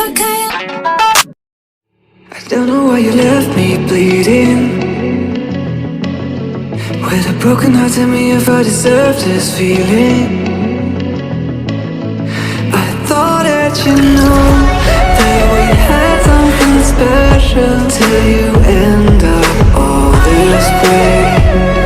I can't. I don't know why you left me bleeding, with a broken heart. Tell me if I deserve this feeling. I thought that you know that we had something special, till you end up all this way.